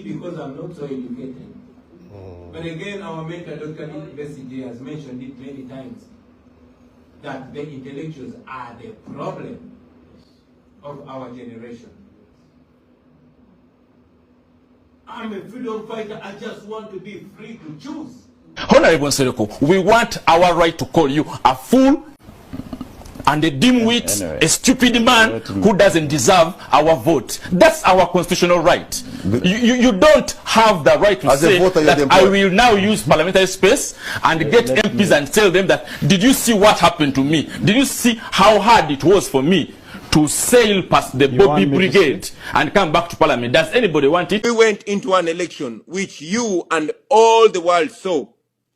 maybe because I'm not so educated. But again, our mentor, Dr. Besige, has mentioned it many times, that the intellectuals are the problem of our generation. I'm a freedom fighter. I just want to be free to choose. Honorable Nsereko, we want our right to call you a fool and a dimwit, anyway, a stupid man who doesn't deserve our vote. That's our constitutional right. You don't have the right to say that I will now use parliamentary space and get MPs and tell them that, did you see what happened to me? Did you see how hard it was for me to sail past the Bobby Brigade and come back to parliament? Does anybody want it? We went into an election which you and all the world saw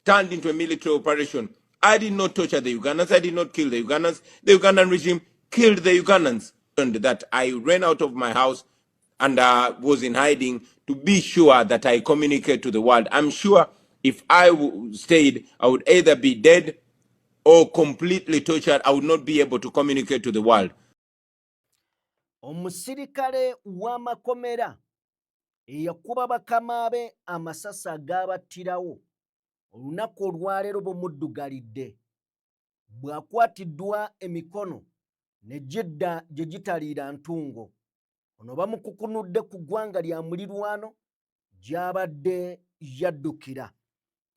turned into a military operation. I did not torture the Ugandans. I did not kill the Ugandans. The Ugandan regime killed the Ugandans. And that I ran out of my house and was in hiding to be sure that I communicate to the world. I'm sure if I stayed, I would either be dead or completely tortured. I would not be able to communicate to the world. Omusirikale w'amakomera eyakuba bakama be amasasi agaabattirawo olunaku olwaleero bw'omuddugalidde bw'akwatiddwa emikono ne jedda gye gitaliira ntungo. Ono bamukukunudde ku ggwanga lya mulirwano gy'abadde yaddukira.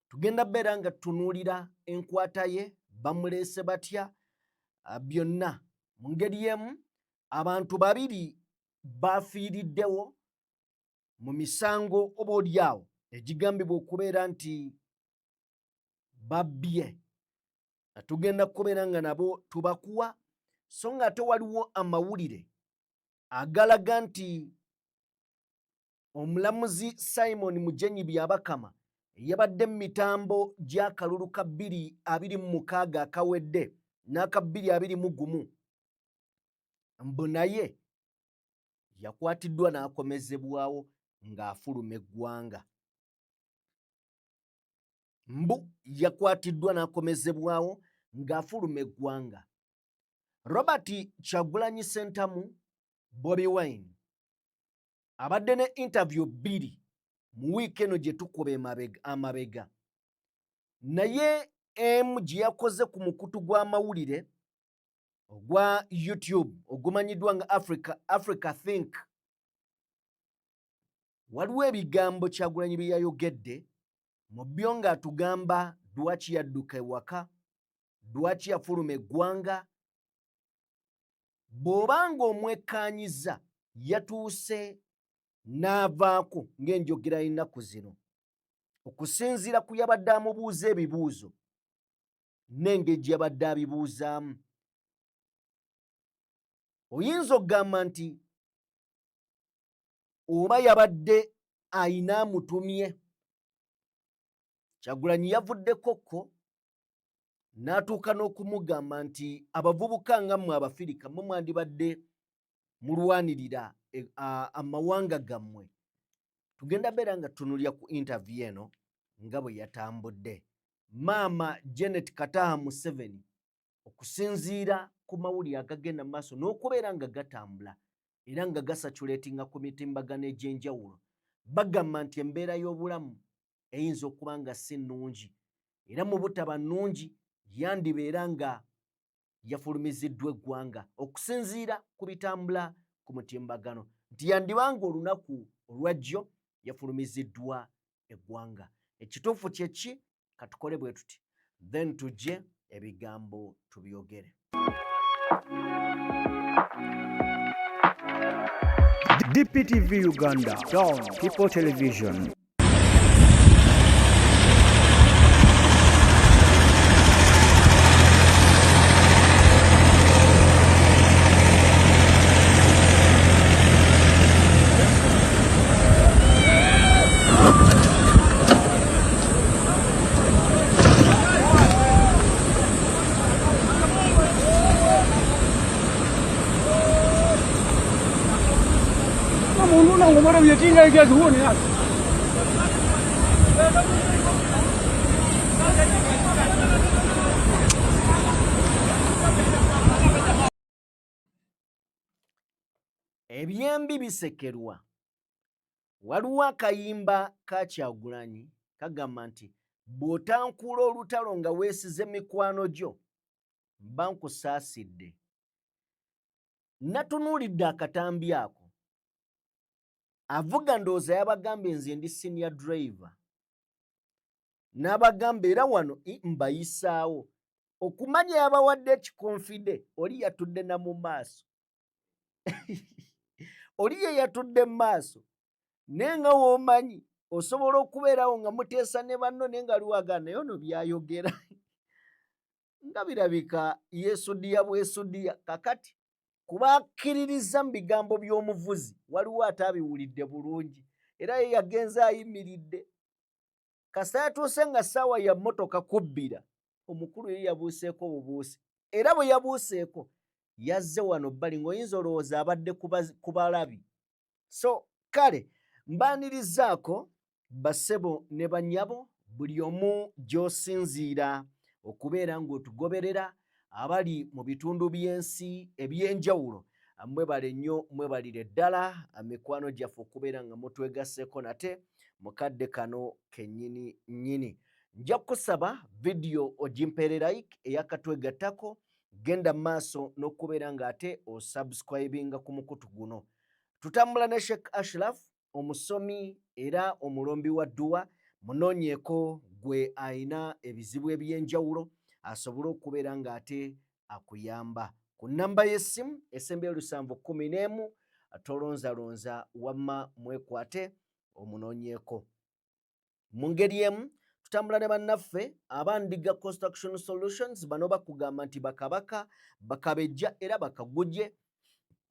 Tugenda beera nga tutunuulira enkwata ye, bamuleese batya, byonna mu ngeri emu. Abantu babiri bafiiriddewo mu misango oboolyawo egigambibwa okubeera nti babbye. Tugenda kubeera nga nabo tubakuwa, so nga ate waliwo amawulire agalaga nti omulamuzi Simon Mujenyi Byabakama yabadde mu mitambo gy'akalulu ka 2026 akawedde n'aka 2021 mbu naye yakwatiddwa n'akomezebwawo ng'afuluma eggwanga. Robert Kyagulanyi Ssentamu Bobi Wine abadde ne interview 2 mu wiiki eno gye tukuba amabega. Naye emu gye yakoze ku mukutu gw'amawulire ogwa YouTube ogumanyiddwa nga Africa Think, waliwo ebigambo Kyagulanyi bye yayogedde mu byo ng'atugamba lwaki yadduka ewaka, lwaki yafuluma eggwanga. Bw'obanga omwekkaanyiza yatuuse n'avaako ng'enjogera y'ennaku zino, okusinziira ku yabadde amubuuza ebibuuzo n'engeri gye yabadde abibuuzaamu, oyinza okugamba nti oba yabadde ayina amutumye. Kyagulanyi yavuddekokko n'atuuka n'okumugamba nti abavubuka nga mmwe Abafirika mmwe mwandibadde mulwanirira amawanga gammwe. Tugenda beera nga tutunulira ku interview eno nga bwe yatambudde. Maama Janet Kataha Museveni, okusinziira ku mawulire agagenda mu maaso n'okubeera nga gatambula era nga gasatulatinga ku mitimbagano egy'enjawulo, bagamba nti embeera y'obulamu eyinza okuba nga si nnungi, era mu butaba nnungi yandibeera nga yafulumiziddwa eggwanga. Okusinziira ku bitambula ku mutimbagano nti yandibanga olunaku olwajjo yafulumiziddwa eggwanga. Ekituufu kye ki? Katukole bwe tuti, then tujje ebigambo tubyogere. DPTV Uganda, Dawn People Television. Ebyembi bisekerwa waliwo akayimba ka Kyagulanyi kagamba nti bw'otankula olutalo nga weesize mikwano gyo mba nkusaasidde. Natunuulidde akatambi ako avuga ndowooza yabagambye nze ndi senior driver n'abagamba era wano mbayisaawo okumanya yabawadde ekikonfide oli yatudde na mu maaso oli ye yatudde mu maaso naye nga w'omanyi osobola okubeerawo nga muteesa ne banno naye nga liwagana naye ono byayogera nga birabika yeesudiya bwesudiya kakati kuba akkiririza mu bigambo by'omuvuzi waliwo ataabiwulidde bulungi era ye yagenza ayimiridde kasita yatuuse nga ssaawa ya mmotoka kubbira omukulu ye yabuuseeko bubuusi era bwe yabuuseeko yazze wano bbali ng'oyinza olowooza abadde ku balabi. So kale mbaanirizaako bassebo ne bannyabo buli omu gy'osinziira okubeera ng'otugoberera abali mu bitundu by'ensi eby'enjawulo mwebale nnyo mwebalire ddala mikwano gyaffe okubeera nga mutwegasseeko nate mukadde kano kennyini nnyini. Nja kusaba vidiyo ogimpeere like eyakatwegattako genda maaso n'okubeera ng'ate osubscribinga ku mukutu guno. Tutambula ne Sheikh Ashraf omusomi era omulombi wa dduwa munoonyeeko gwe ayina ebizibu eby'enjawulo asobole okubeera ng'ate akuyamba. Ku nnamba y'essimu esembyeyo 711 tolonzalonza wamma mwekwate omunoonyeeko. Mu ngeri emu tutambula ne bannaffe abandiga Construction Solutions bano bakugamba nti bakabaka bakabejja era bakaguje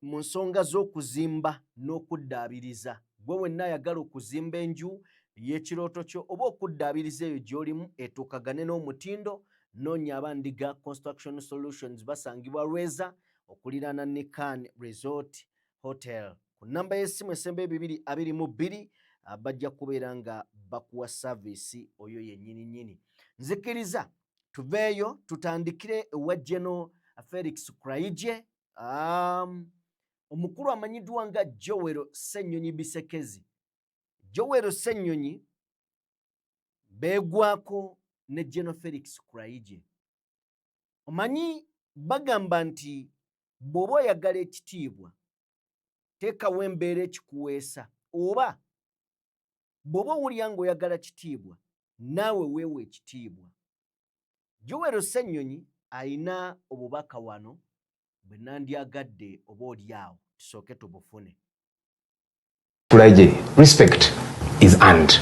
mu nsonga z'okuzimba n'okuddaabiriza. Gwe wenna ayagala okuzimba enju y'ekirooto kyo oba okuddaabiriza eyo gy'olimu etuukagane n'omutindo noonya abandiga Construction Solutions basangibwa Lweza okuliraana Nikan Resort Hotel. Ku nnamba y'essimu esembeyo 222 bajja kubeera nga bakuwa saavisi oyo yennyini nnyini. Nzikiriza tuveeyo tutandikire ewa General Felix Kulayigye omukulu amanyiddwa nga Joel Ssennyonyi Bisekezi. Joel Ssennyonyi beegwako ne General Felix Kulayigye. Omanyi bagamba nti bw'oba oyagala ekitiibwa teekawo embeera ekikuweesa oba bw'oba owulira ng'oyagala kitiibwa naawe weewa ekitiibwa. Joel Ssennyonyi ayina obubaka wano bwe nandyagadde oba oli awo tusooke tubufune. Kulayigye, respect is earned.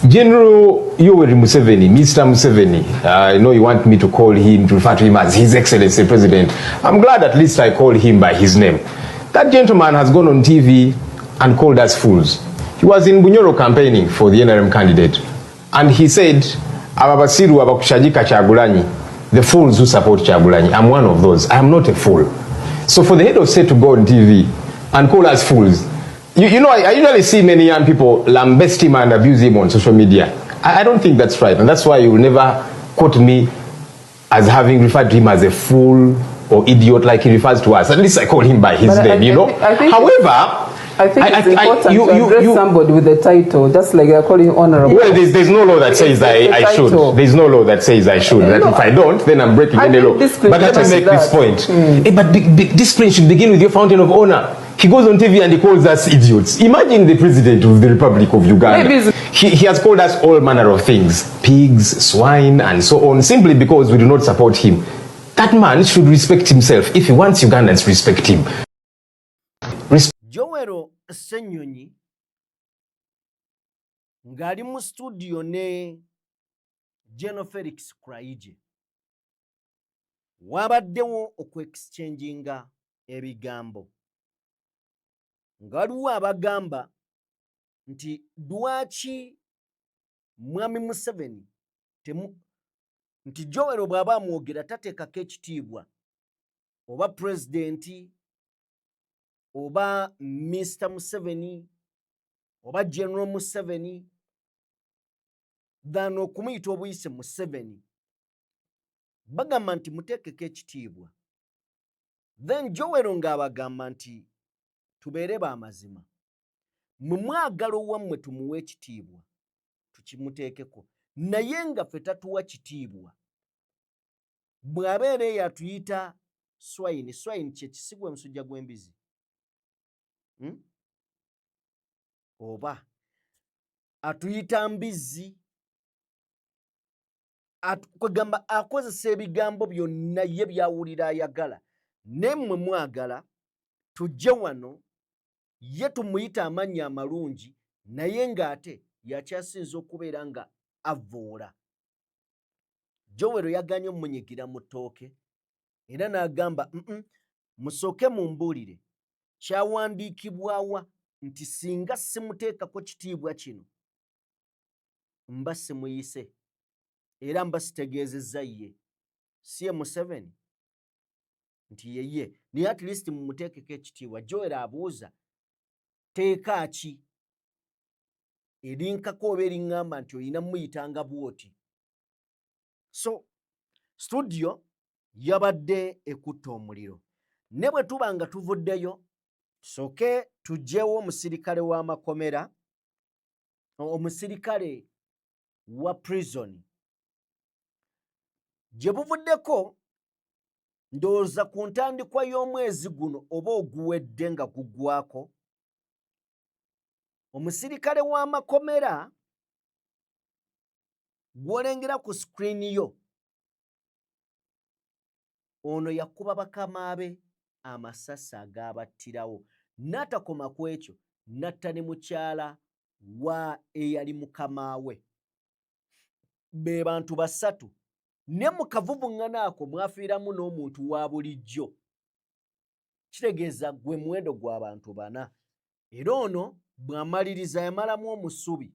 General Yoweri Museveni, Mr. Museveni, I know you want me to call him, to refer to him as His Excellency President. I'm glad at least I call him by his name. That gentleman has gone on TV and called us fools. He was in Bunyoro campaigning for the NRM candidate. And he said, Ababasiru abakushajika Kyagulanyi, the fools who support Kyagulanyi. I'm one of those. I am not a fool. So for the head of state to go on TV and call us fools, you know, I usually see many young people lambast him and abuse him on social media. I don't think that's right. And that's why you will never quote me as having referred to him as a fool or idiot like he refers to us. At least I call him by his name, you know. However, I think it's important to address somebody with a title, just like you're calling honorable. Well, there's no law that says I should. There's no law that says I should. That if I don't, then I'm breaking any law. But let me make this point. But discipline should begin with your fountain of honor. He goes on TV and he calls us idiots. Imagine the president of the Republic of Uganda. He has called us all manner of things. Pigs, swine, and so on, simply because we do not support him. That man should respect himself if he wants Ugandans to respect him. Joel Ssennyonyi ng'ali mu studio ne General Felix Kulayigye wabaddewo okweexchanginga ebigambo nga waliwo abagamba nti lwaki Mwami Museveni nti Joel bw'aba amwogera tateekako ekitiibwa oba pulezidenti oba Mr. Museveni oba General Museveni than okumuyita obuyise Museveni. Bagamba nti muteekeko ekitiibwa. Then Joel ng'abagamba nti tubeere ba mazima. mu mwagalo wammwe tumuwe ekitiibwa tukimuteekeko naye nga ffe tatuwa kitiibwa bw'abeera eyo atuyita swine kye kisigwa omusujja gw'embizi oba atuyita mbizzi kwegamba akozesa ebigambo byonna ye byawulira ayagala nemmwe mwagala tujje wano ye tumuyita amannya amalungi naye ng'ate yakyasinza okubeera nga avoola. Joweero yaganye omunyigira mu ttooke era n'agamba musooke mumbuulire kyawandiikibwawa nti singa simuteekako kitiibwa kino mba simuyise era mba sitegeezezza ye si ye Museveni nti yeye naye at least mumuteekeko ekitiibwa. Joweero abuuza teeka ki erinkako oba eriŋŋamba nti olina muyitanga bwoti. So studio yabadde ekutta omuliro ne bwe tuba nga tuvuddeyo tusooke tuggyewo omusirikale w'amakomera omusirikale wa prison gye buvuddeko ndowooza ku ntandikwa y'omwezi guno oba oguwedde nga guggwako omusirikale w'amakomera gw'olengera ku sikuriini yo ono yakuba bakama be amasasi agaabattirawo n'atakoma ku ekyo n'atta ne mukyala wa eyali mukama we. Be bantu basatu ne mu kavuvuŋŋano ako mwafiiramu n'omuntu wa bulijjo kitegeeza gwe muwendo gw'abantu bana era ono bw'amaliriza yamalamu omusubi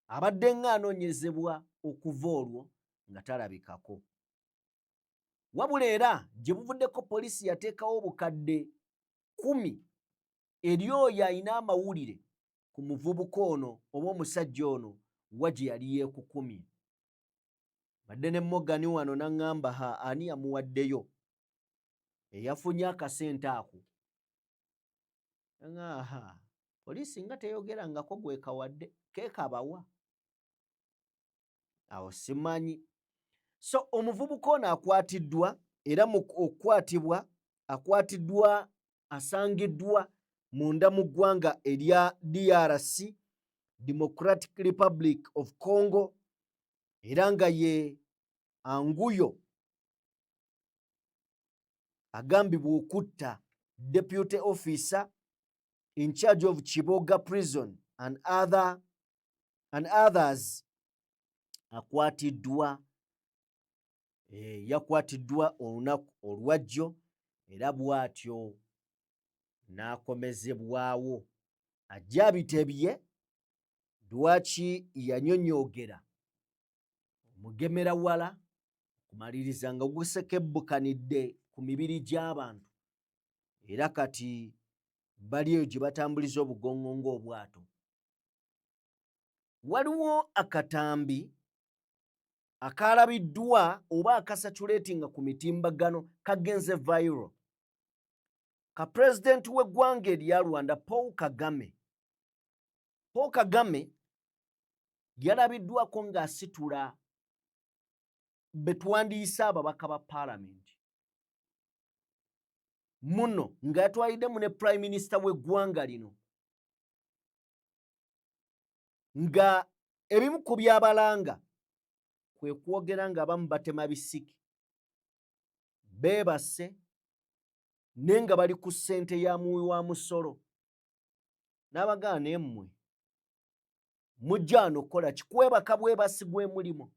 abadde ng'anoonyezebwa okuva olwo nga talabikako. Wabula era gye buvuddeko poliisi yateekawo obukadde 10 eri oyo alina amawulire ku muvubuka ono oba omusajja ono wa gye yali yeekukumye. Badde ne Morgan wano n'aŋŋamba ani yamuwaddeyo eyafunye akasente ako. Poliisi nga teyogerangako gwe kawadde keekabawa awo simanyi. So omuvubuka ono akwatiddwa era mu okukwatibwa akwatiddwa asangiddwa munda mu ggwanga erya DRC Democratic Republic of Congo era nga ye Anguyo agambibwa okutta deputy officer in charge of Chiboga prison and others akwatiddwa yakwatiddwa olunaku olwajjo era bw'atyo n'akomezebwawo. Ajja bitebye lwaki yanyonyoogera omugemerawala okumaliriza nga gusekebbukanidde ku mibiri gy'abantu era kati bali eyo gye batambuliza obugongo ng'obwato. Waliwo akatambi akalabiddwa oba akasatulatinga ku mitimbagano kagenze viral ka pulezidenti w'eggwanga erya Rwanda Paul Kagame. Paul Kagame yalabiddwako ng'asitula be twandiyise ababaka ba paalamenti muno nga yatwaliddemu ne prime minister w'eggwanga lino nga ebimu ku byabalanga kwe kwogera nga abamu batema bisiki beebase naye nga bali ku ssente ya muwi wa musolo n'abagana n'emmwe mujja wano okukola kikwebaka bwebasi gwe mulimo.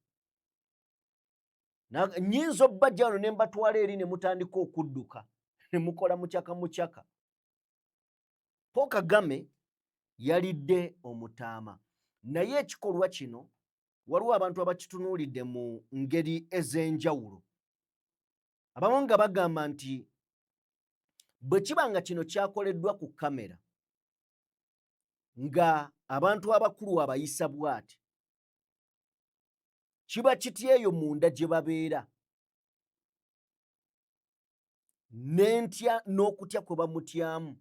Nnyinza obbajja wano ne mbatwala eri ne mutandika okudduka ne mukola mukyaka. Paul Kagame yalidde omutaama naye ekikolwa kino waliwo abantu abakitunuulidde mu ngeri ez'enjawulo. Abamu nga bagamba nti bwe kiba nga kino kyakoleddwa ku kamera nga abantu abakulu abayisa bw'ati kiba kitya eyo munda gye babeera n'entya n'okutya kwe bamutyamu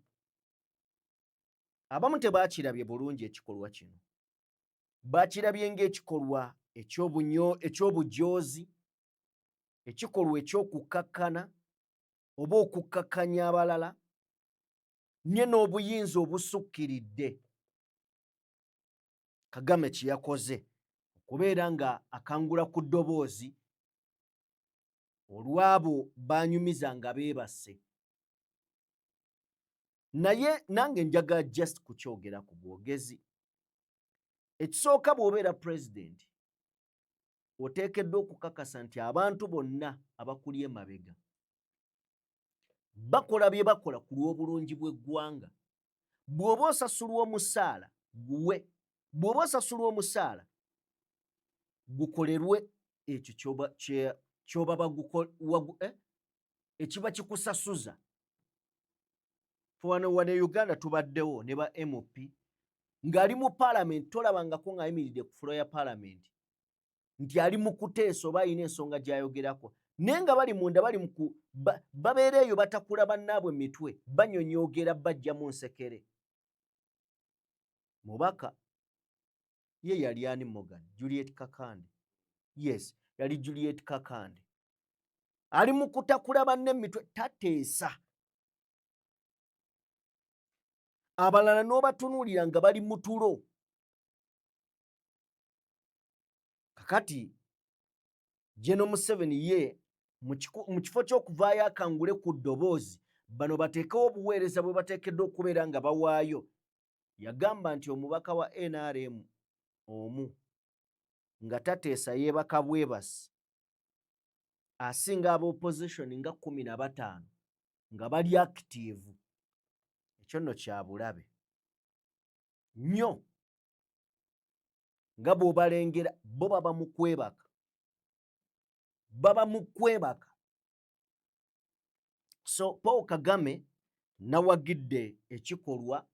abamu tebaakirabye bulungi ekikolwa kino, baakirabye ng'ekikolwa eky'obujoozi, ekikolwa eky'okukkakkana oba okukkakkanya abalala, nye n'obuyinza obusukkiridde. Kagame kye yakoze okubeera nga akangula ku ddoboozi olw'abo baanyumiza nga beebase. Naye nange njagala just kukyogera ku bwogezi. Ekisooka bw'obeera pulezidenti oteekeddwa okukakasa nti abantu bonna abakuli emabega bakola bye bakola ku lw'obulungi bw'eggwanga. Bw'oba osasulwa omusaala guwe, bw'oba osasulwa omusaala gukolerwe ekyo ky'oba ekiba kikusasuza. Wano Uganda tubaddewo ne ba MOP ng'ali mu paalamenti, tolabangako ng'ayimiridde ku fulo ya paalamenti nti ali mu kuteesa oba alina ensonga gy'ayogerako, naye nga bali munda babeera eyo batakula bannaabwe emitwe, banyonyoogera bajja mu nsekere. Mubaka ye yali ani Morgan? Juliet Kakande. Yes, yali Juliet Kakande. Ali mu kutakula banne emitwe, tateesa. Abalala n'obatunuulira nga bali mu tulo. Kakati General Museveni ye mu kifo ky'okuvaayo akangule ku ddoboozi bano bateekewo obuweereza bwe bateekeddwa okubeera nga bawaayo, yagamba nti omubaka wa NRM omu nga tateesa yeebaka bwebasi asinga aba opposition nga 15 nga bali active. Ekyo nno kya bulabe nnyo nga bw'obalengera bo baba mu kwebaka, baba mu kwebaka. So Paul Kagame nawagidde ekikolwa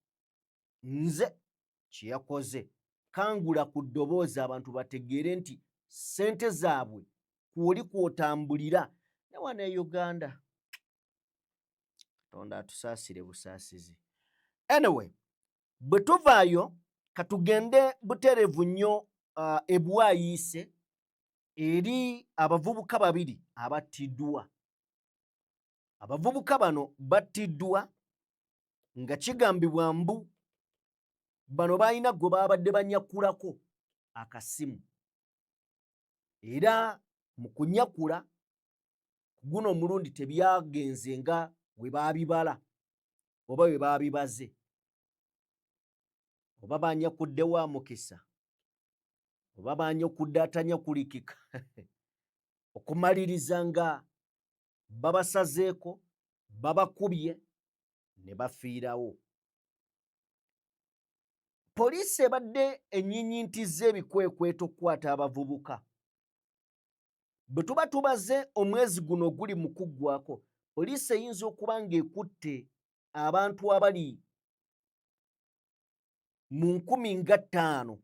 nze kye yakoze, kangula ku ddoboozi abantu bategeere nti ssente zaabwe kwoli kw'otambulira ne wano e Uganda. Katonda atusaasire busaasizi. Anyway, bwe tuvaayo katugende buterevu nnyo e Bwayiise eri abavubuka babiri abattiddwa. Abavubuka bano battiddwa nga kigambibwa mbu bano balina gwe babadde banyakulako akasimu, era mu kunyakula guno omulundi tebyagenze nga bwe baabibala oba bwe baabibaze, oba banyakudde wa Mukisa oba banyakudde atanyakulikika okumaliriza nga babasazeeko, babakubye ne bafiirawo. Poliisi ebadde ennyinnyintizza ebikwekweto okukwata abavubuka. Bwe tuba tubaze omwezi guno oguli mu kuggwaako, poliisi eyinza okuba ng'ekutte abantu abali mu 15,000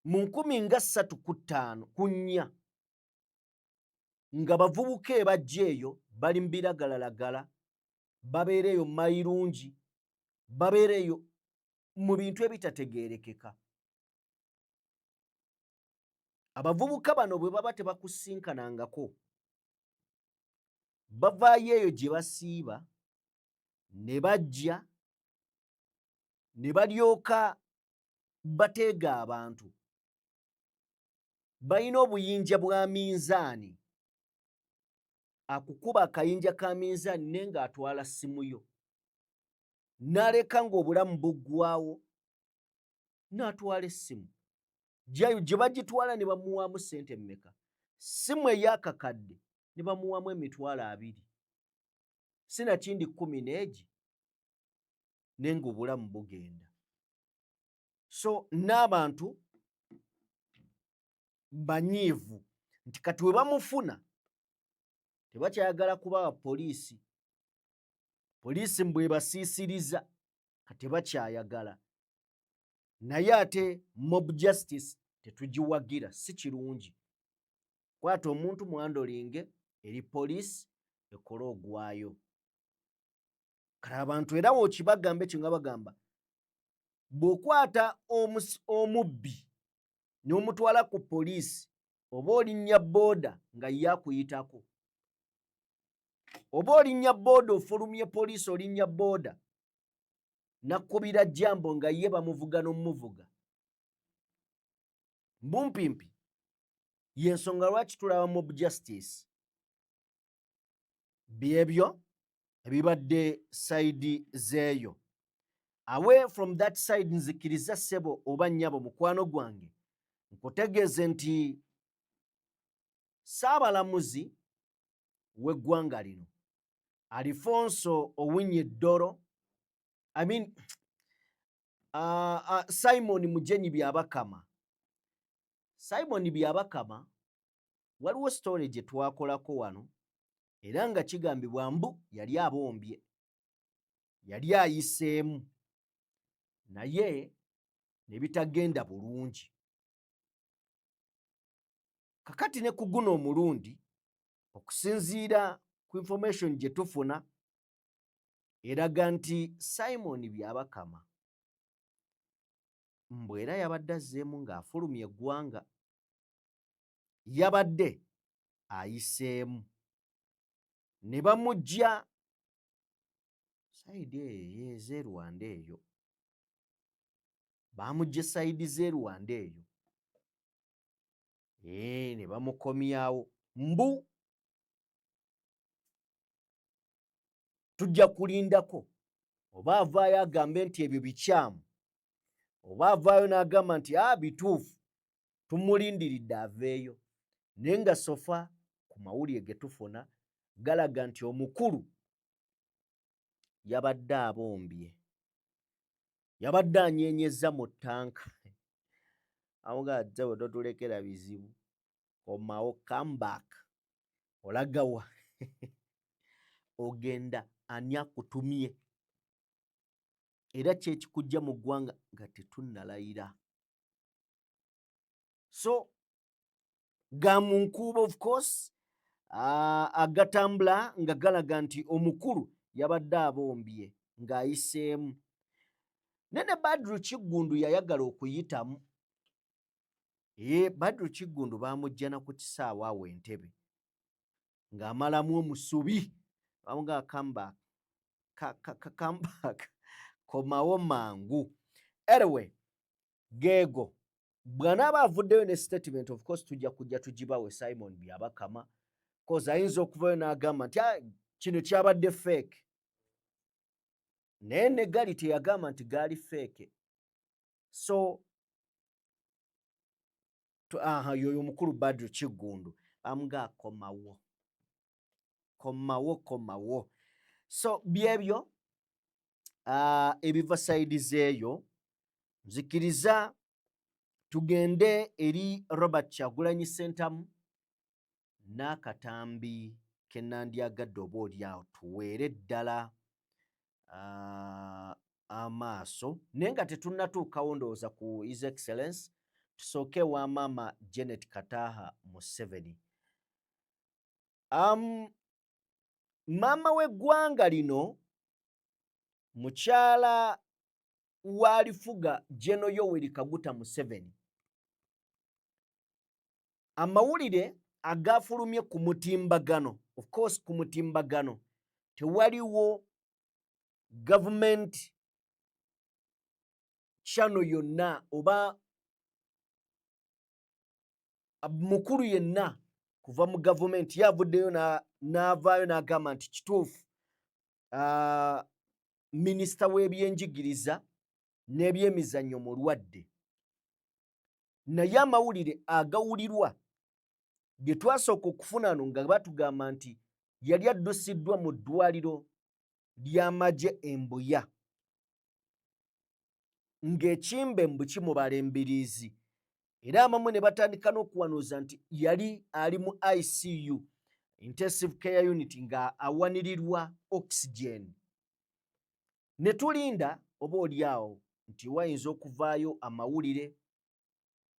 mu 35,000 ku 4 nga bavubuka ebajja eyo bali mu biragalalagala, babeera eyo mayirungi, babeera eyo mu bintu ebitategeerekeka. Abavubuka bano bwe baba tebakusinkanangako, bavaayo eyo gye basiiba ne bajja ne balyoka bateega abantu. Balina obuyinja bwa minzaani, akukuba akayinja ka minzaani naye ng'atwala ssimu yo, n'aleka ng'obulamu buggwawo, n'atwala essimu. Gye bagitwala ne bamuwaamu ssente mmeka? Ssimu ey'akakadde ne bamuwaamu $20,000, sinakindi 10 naye ng'obulamu bugenda. So n'abantu banyiivu nti kati we bamufuna tebakyayagala kubawa poliisi. Poliisi mbwe basiisiriza kati tebakyayagala. Naye ate mob justice tetugiwagira, si kirungi. Kwata omuntu mwandolinge eri poliisi ekole ogwayo. kale abantu era wokibagambe kye nga bagamba bw'okwata omubbi n'omutwala ku poliisi oba olinnya booda nga ye akuyitako oba olinnya booda ofulumye poliisi olinnya booda nakkubira jambo nga ye bamuvuga n'omuvuga mbumpimpi y'ensonga lwaki tulaba mob justice byebyo ebibadde sayidi zeeyo away from that side nzikiriza ssebo oba nnyabo mukwano gwange nkutegeeze nti Saabalamuzi w'eggwanga lino Alfonso Owiny Dollo Simon Mujenyi Byabakama Simon Byabakama waliwo story gye twakolako wano era nga kigambibwa mbu yali abombye yali ayiseemu naye ne bitagenda bulungi kakati ne ku guno omulundi okusinziira ku information gye tufuna eraga nti Simon Byabakama mbwe era yabadde azzeemu ng'afulumya eggwanga yabadde ayiseemu ne bamugya sayidi eyo z'e Rwanda eyo bamugya sayidi z'e Rwanda eyo ne bamukomyawo mbu tujja kulindako oba avaayo agambe nti ebyo bikyamu oba avaayo n'agamba nti bituufu tumulindiridde aveeyo naye nga sofa ku mawulire ge tufuna galaga nti omukulu yabadde abombye yabadde anyeenyezza mu ttanka amugaadde bwe totulekera bizibu komawo comeback olagawa ogenda ani akutumye era kyekikujja mu ggwanga nga tetunnalayira so gamunkuuba of course agatambula nga galaga nti omukulu yabadde abombye ng'ayiseemu nene Badru Kiggundu yayagala okuyitamu Badru Kiggundu baamujja na ku kisaawe awo Entebbe ng'amalamu omusubi bamugaa comeback komawo mangu anyway geego bw'anaaba avuddeyo ne statement of course tujja kujja tugibawe Simon Byabakama cause ayinza okuvayo n'agamba nti kino kyabadde fake naye ne gali teyagamba nti gaali fake so yoyo omukulu Badru Kiggundu bamugaa komawo so byebyo ebiva sayidi zeeyo nzikiriza tugende eri Robert Kyagulanyi Ssentamu n'akatambi ke nandyagadde oba oliawo tuweere ddala amaaso naye nga tetunnatuukawo ndowooza ku His Excellence tusooke wa maama Janet Kataha Museveni maama w'eggwanga lino mukyala w'alifuga General Yoweri Kaguta Museveni amawulire agafulumye ku mutimbagano of course ku mutimbagano tewaliwo government channel yonna oba mukulu yenna kuva mu government yavuddeyo n'avaayo n'agamba nti kituufu minisita w'ebyenjigiriza n'ebyemizannyo mulwadde naye amawulire agawulirwa ge twasooka okufuna ano nga batugamba nti yali addusiddwa mu ddwaliro ly'amagye Embuya ng'ekimbe mbu kimubala embiriizi era amamu ne batandika n'okuwanuuza nti yali ali mu ICU intensive care unit nga awanirirwa oxygen ne tulinda oba oliawo nti wayinza okuvaayo amawulire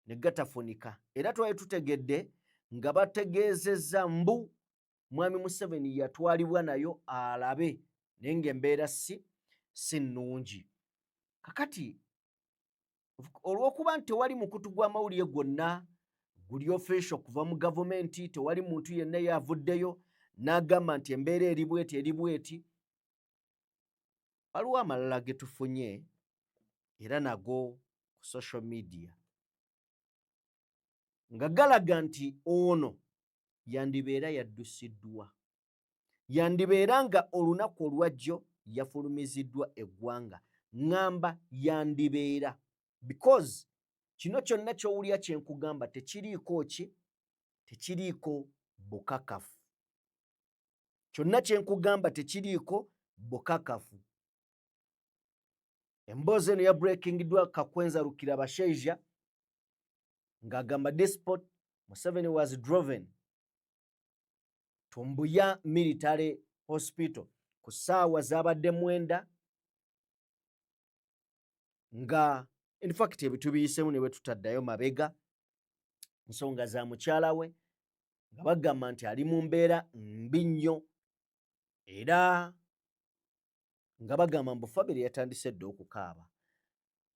ne gatafunika era twali tutegedde nga bategeezezza mbu mwami Museveni yatwalibwa nayo alabe nenge embeera si nnungi. Kakati olw'okuba nti tewali mukutu gw'amawulire gwonna guli official kuva mu gavumenti, tewali muntu yenna yavuddeyo n'agamba nti embeera eri bweti, waliwo amalala ge tufunye era nago ku social media nga galaga nti ono yandibeera yaddusiddwa, yandibeera nga olunaku olwajjo yafulumiziddwa eggwanga. Ngamba yandibeera because kino kyonna ky'owulya kye nkugamba tekiriiko bukakafu. Kyonna kye nkugamba tekiriiko bukakafu. Emboozi eno ya breakingiddwa Kakwenza Rukirabashaija ng'agamba despot Museveni was driven to Mbuya Military Hospital ku ssaawa z'abadde 9 nga in fact ebitu biyisemu ne bwe tutaddayo mabega nsonga za mukyala we nga bagamba nti ali mu mbeera mbi nnyo era nga bagamba mbu famire yatandise dda okukaaba.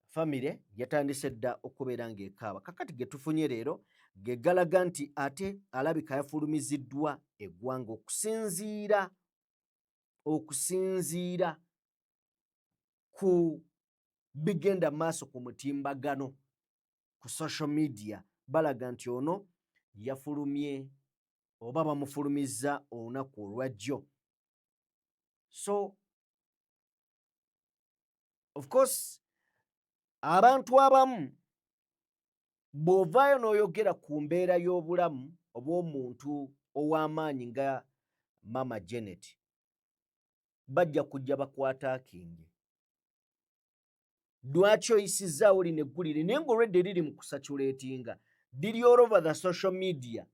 Famire yatandise dda okubeera ng'ekaaba. Kakati ge tufunye leero ge galaga nti ate alabika yafulumiziddwa eggwanga okusinziira ku bigenda maaso ku mutimbagano ku social media. Balaga nti ono yafulumye oba bamufulumizza olunaku olwajjo. So of course abantu abamu bw'ovaayo n'oyogera ku mbeera y'obulamu obw'omuntu ow'amaanyi nga Mama Janet bajja kujja bakwataakinge. Lwaki oyisizzaawo lino eggulire naye ng'olwedde liri mu kusatulatinga liri all over the social media.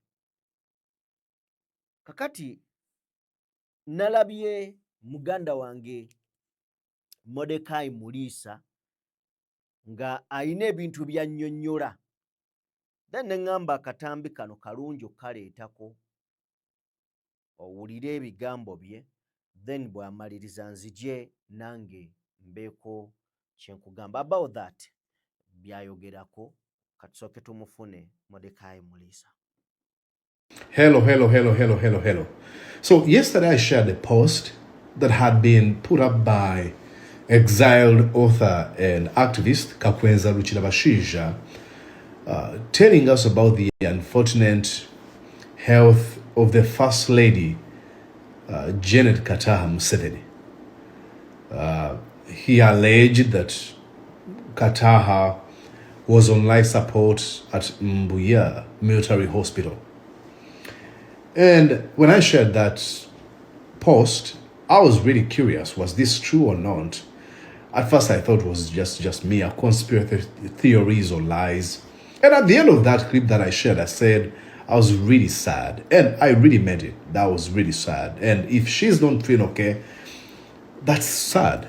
Kakati nalabye muganda wange Mordecai Muliisa nga ayina ebintu by'annyonnyola. Then ne ngamba akatambi kano kalungi okukaleetako owulire ebigambo bye, then bw'amaliriza nzije nange mbeeko kye nkugamba about that byayogerako. Katusooke tumufune Mordecai Muliisa. Hello. So yesterday I shared a post that had been put up by exiled author and activist Kakwenza Rukirabashaija, telling us about the unfortunate health of the First Lady, Janet Kataha Museveni. He alleged that Kataha was on life support at Mbuya Military Hospital. And when I shared that post, I was really curious, was this true or not? At first I thought it was just mere conspiracy theories or lies. And at the end of that clip that I shared, I said I was really sad. And I really meant it. That was really sad. And if she's not feeling okay, that's sad.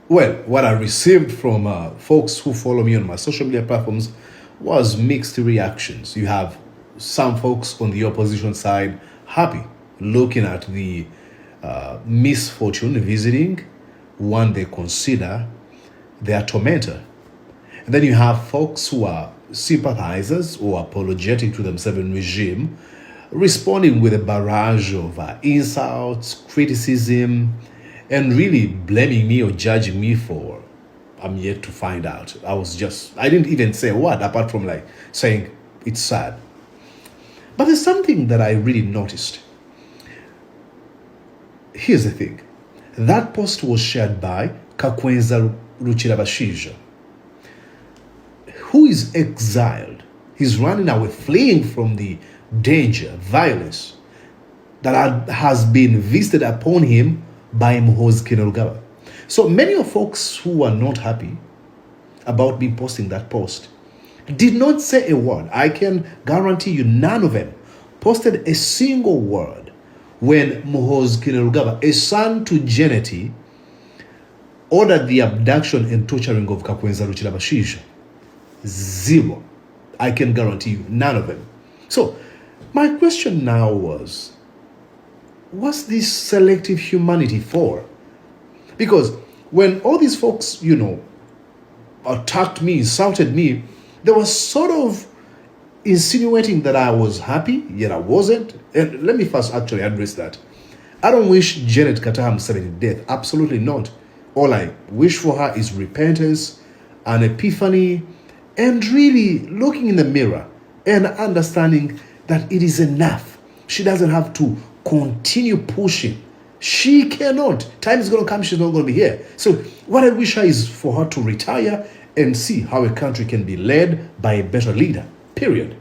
Well, what I received from folks who follow me on my social media platforms was mixed reactions. You have some folks on the opposition side happy, looking at the misfortune visiting one they consider their tormentor. And then you have folks who are sympathizers or apologetic to the Museveni regime, responding with a barrage of insults, criticism, and really blaming me or judging me for, I'm yet to find out. I didn't even say a word apart from like saying it's sad. But there's something that I really noticed. Here's the thing. That post was shared by Kakwenza Rukirabashaija, who is exiled. He's running away, fleeing from the danger, violence that has been visited upon him by Muhoozi Kainerugaba. So many of folks who are not happy about me posting that post did not say a word. I can guarantee you none of them posted a single word when Muhoozi Kainerugaba, a son to Janet, ordered the abduction and torturing of Kakwenza Rukirabashaija. Zero. I can guarantee you none of them. So my question now was, what's this selective humanity for? Because when all these folks, attacked me, insulted me, they were sort of insinuating that I was happy, yet I wasn't. And let me first actually address that. I don't wish Janet Kataha Museveni death. Absolutely not. All I wish for her is repentance, an epiphany, and really looking in the mirror and understanding that it is enough. She doesn't have to continue pushing. She cannot. Time is going to come, she's not going to be here. So what I wish her is for her to retire and see how a country can be led by a better leader, period.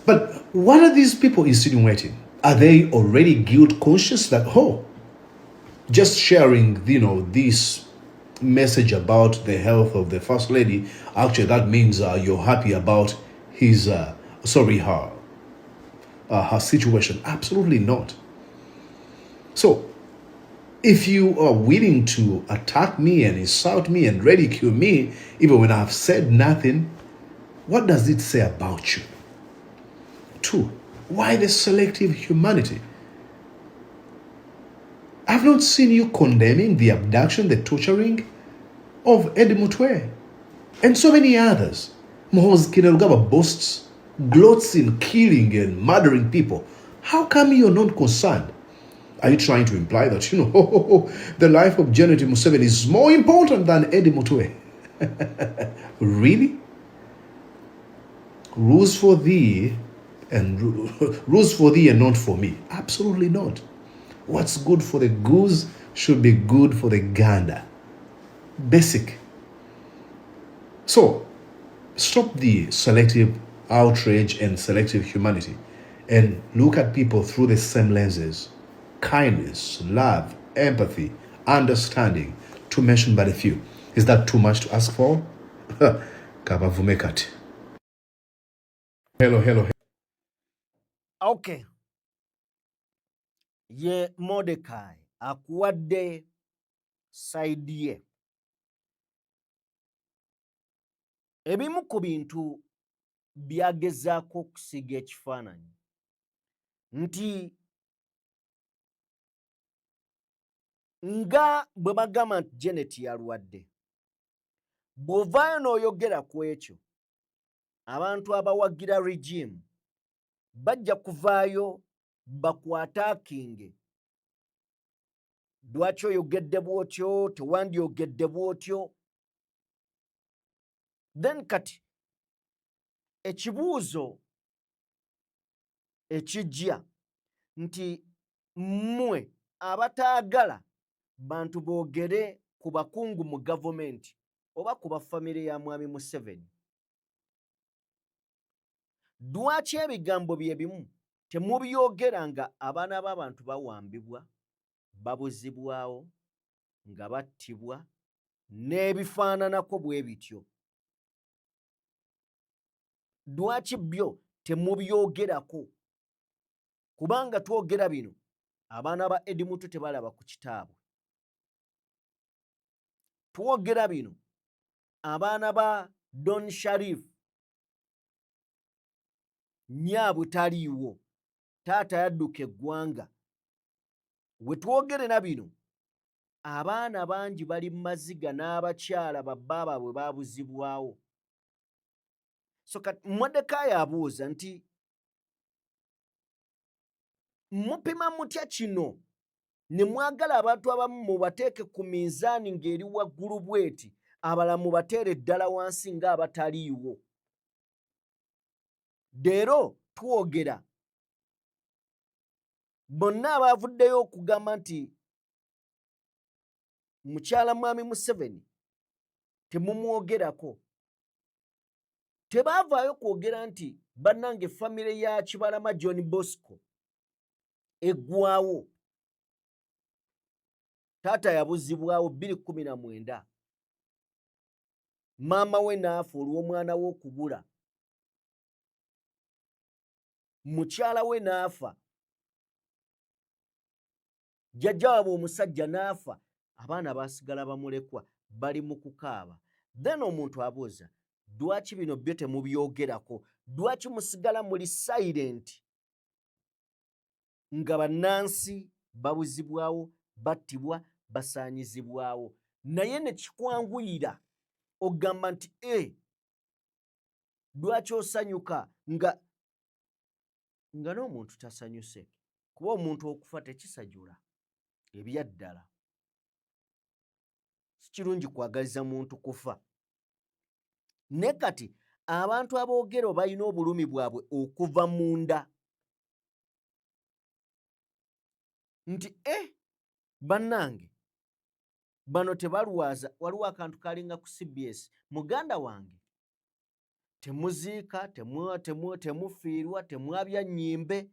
But what are these people insinuating? Are they already guilt conscious that, just sharing, this message about the health of the First Lady, actually that means you're happy about her situation? Absolutely not. So, if you are willing to attack me and insult me and ridicule me, even when I've said nothing, what does it say about you? 2, why the selective humanity? I've not seen you condemning the abduction, the torturing of Eddie Mutwe and so many others. Muhoozi Kainerugaba boasts, gloats in killing and murdering people. How come you're not concerned? Are you trying to imply that, the life of Janet Museveni is more important than Eddie Mutwe? Really? Rules for thee and not for me? Absolutely not. What's good for the goose should be good for the gander. Basic. So, stop the selective outrage and selective humanity and look at people through the same lenses. Kindness, love, empathy, understanding, to mention but a few. Is that too much to ask for? Kabavumekati. Hello. Okay. Ye Mordecai akuwadde side ye. Ebimu ku bintu byagezaako okusiga ekifaananyi nti nga bwe bagamba nti Janet yalwadde, bw'ovaayo n'oyogera ku ekyo, abantu abawagira regime bajja kuvaayo bakwataakinge. Lwaki oyogedde bw'otyo, tewandyogedde bw'otyo? Then kati ekibuuzo ekijja nti mmwe abataagala bantu boogere ku bakungu mu gavumenti oba ku bafamire ya Mwami Museveni, lwaki ebigambo bye bimu temubyogera nga abaana b'abantu bawambibwa, babuzibwawo, nga battibwa n'ebifaananako bwe bityo? Lwaki byo temubyogerako? Kubanga twogera bino, abaana ba Eddie Mutwe tebalaba ku kitaabwe. Twogera bino, abaana ba Don Sharif nyaabwe taliiwo, taata yadduka eggwanga. We twogerera bino, abaana bangi bali mu maziga n'abakyala babba baabwe baabuzibwawo. So kati Mordecai abuuza nti mupima mutya kino ne mwagala abantu abamu mubateeke ku minzaani ng'eri waggulu bweti, abalala mubateere ddala wansi ng'abataliiwo? Leero twogera bonna abaavuddeyo okugamba nti mukyala Mwami Museveni temumwogerako, tebaavaayo kwogera nti bannange famire ya Kibalama John Bosco eggwawo, taata yabuzibwawo 2019, maama we n'afa olw'omwana we okubula, mukyala we n'afa, jjajja waabwe omusajja n'afa, abaana baasigala bamulekwa bali mu kukaaba. Then omuntu abuuza, lwaki bino byo temubyogerako? Lwaki musigala muli silent? nga bannansi babuzibwawo, battibwa, basaanyizibwawo, naye ne kikwanguyira ogamba nti lwaki osanyuka nga n'omuntu tasanyuse, kuba omuntu okufa tekisajula ebyaddala. Si kirungi kwagaliza muntu kufa. Ne kati abantu aboogera balina obulumi bwabwe okuva munda nti bannange bano tebalwaza. Waliwo akantu kalinga ku CBS, muganda wange temuziika, temufiirwa, temwabya nnyimbe.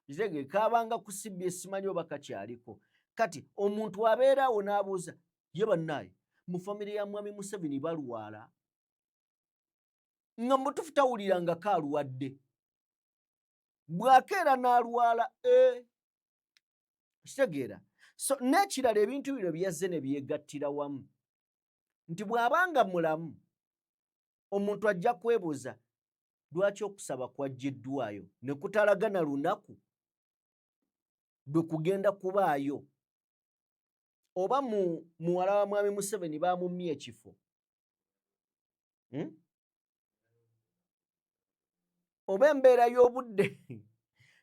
Kitege kabanga ku CBS, simanyi oba kakyaliko. Kati omuntu abeerawo n'abuuza, ye bannaaye mu famire ya mwami Museveni balwala, nga mutufu tawulira nga kaalwadde, bw'akeera n'alwala. Kitegeera. So n'ekirala ebintu bino byazze ne byegattira wamu nti bw'abanga mulamu omuntu ajja kwebuuza lwaki okusaba kwaggiddwayo ne kutalagana lunaku lwe kugenda kubaayo, oba muwala wa mwami Museveni baamumye ekifo, oba embeera y'obudde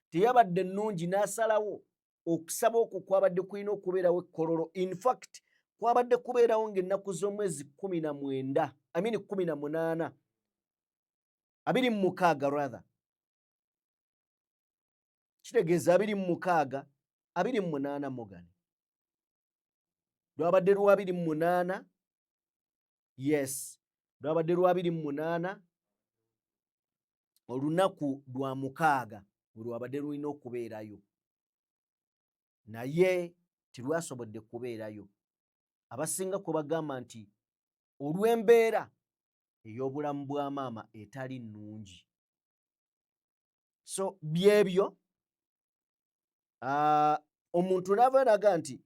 teyabadde nnungi n'asalawo okusaba okwo kwabadde kulina okubeerawo ekkololo. In fact kwabadde kubeerawo ng'ennaku z'omwezi 18, 26 rather, kitegeeza 26, 28 Morgan, lwabadde lwa 28, yes, lwabadde lwa 28 olunaku lwa 6 lwabadde lulina okubeerayo, naye terwasobodde kubeerayo. Abasinga kwe bagamba nti olw'embeera ey'obulamu bwa maama etali nnungi. So byebyo omuntu n'ava naga nti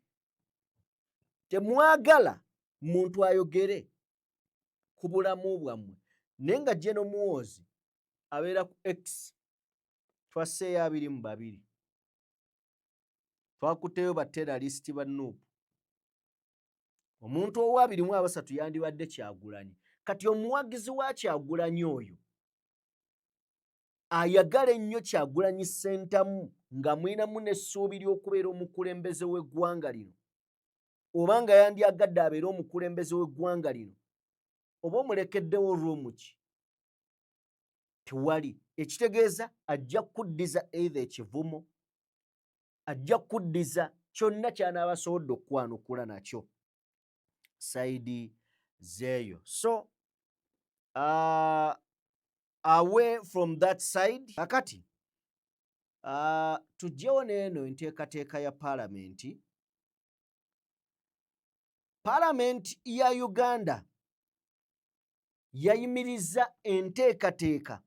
temwagala muntu ayogere ku bulamu bwammwe, naye nga General Muhoozi abeera ku X, twasseeyo 22, twakutteyo bateralisiti ba Nuupu. Omuntu owa 23 yandibadde Kyagulanyi. Kati omuwagizi wa Kyagulanyi oyo ayagala ennyo Kyagulanyi Ssentamu nga mwinamu n'essuubi ly'okubeera omukulembeze w'eggwanga lino, oba nga yandyagadde abeere omukulembeze w'eggwanga lino, oba omulekeddewo olw'omuki? Tewali. Ekitegeeza ajja kuddiza either ekivumo, ajja kuddiza kyonna ky'anaaba asobodde okwanukula nakyo sayidi zeeyo. So away from that side, kakati tujjewo n'eno enteekateeka ya Paalamenti. Paalamenti ya Uganda yayimiriza enteekateeka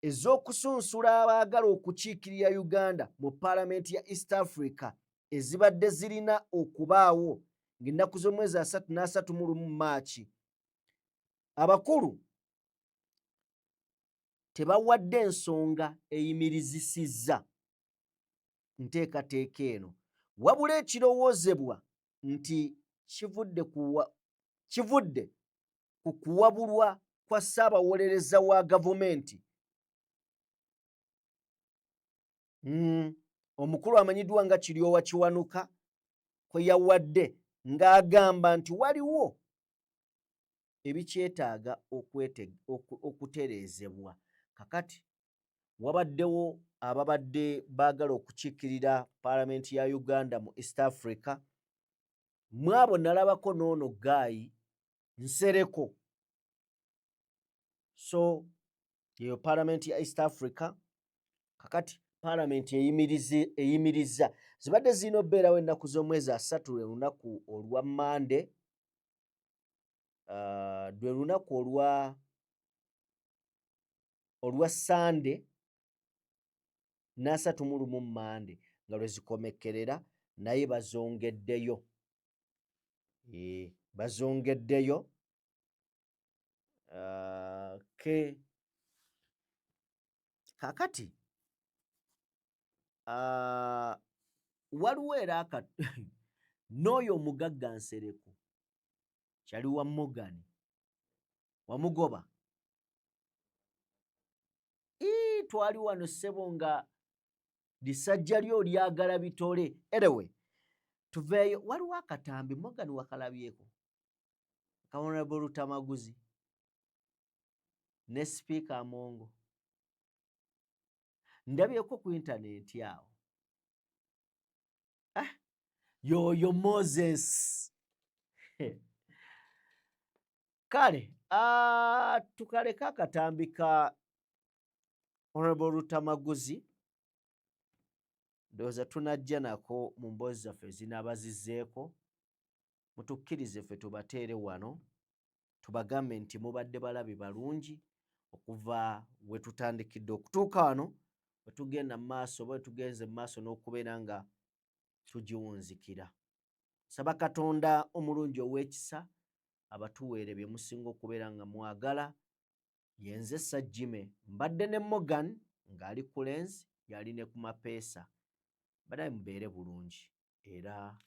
ez'okusunsula abaagala okukiikirira Uganda mu Paalamenti ya East Africa ezibadde zirina okubaawo ng'ennaku z'omwezi 31 Maachi. Abakulu tebawadde ensonga eyimirizisizza nteekateeka eno, wabula ekirowoozebwa nti kivudde ku kuwabulwa kwa Ssaabawolereza wa gavumenti. Omukulu amanyiddwa nga Kiryowa Kiwanuka kwe yawadde ng'agamba nti waliwo ebikyetaaga okutereezebwa. Kakati wabaddewo ababadde baagala okukiikirira Paalamenti ya Uganda mu East Africa. Mu abo nalabako n'ono Guy Nsereko. So eyo Paalamenti ya East Africa. Kakati Paalamenti eyimirizza zibadde zirina obbeerawo ennaku z'omwezi 3, lwe lunaku olwa Mande, lwe lunaku olwa Sande n'31 Mande nga lwe zikomekkerera, naye bazongeddeyo. Bazongeddeyo kakati waliwo era n'oyo omugagga Nsereko kyali wa Morgan wamugoba twali wano ssebo nga lisajja lyo lyagala bitole anyway tuveeyo waliwo akatambi Morgan wakalabyeko Honorable Rutamaguzi ne Speaker Amongo ndabyeko ku internet yawo yoyo Moses kale tukaleka akatambi ka Honorable Rutamaguzi ndowooza tunajja nako mu mboozi zaffe zinabazizzeeko mutukkirize ffe tubateere wano tubagambe nti mubadde balabi balungi okuva we tutandikidde okutuuka wano we tugenda mu maaso oba we tugenze mu maaso n'okubeera nga tugiwunzikira. Saba Katonda omulungi ow'ekisa abatuweere bye musinga okubeera nga mwagala. Yenze Sajjime mbadde ne Morgan ng'ali ku Lens yali ne ku Mapeesa. Badaye mubeere bulungi era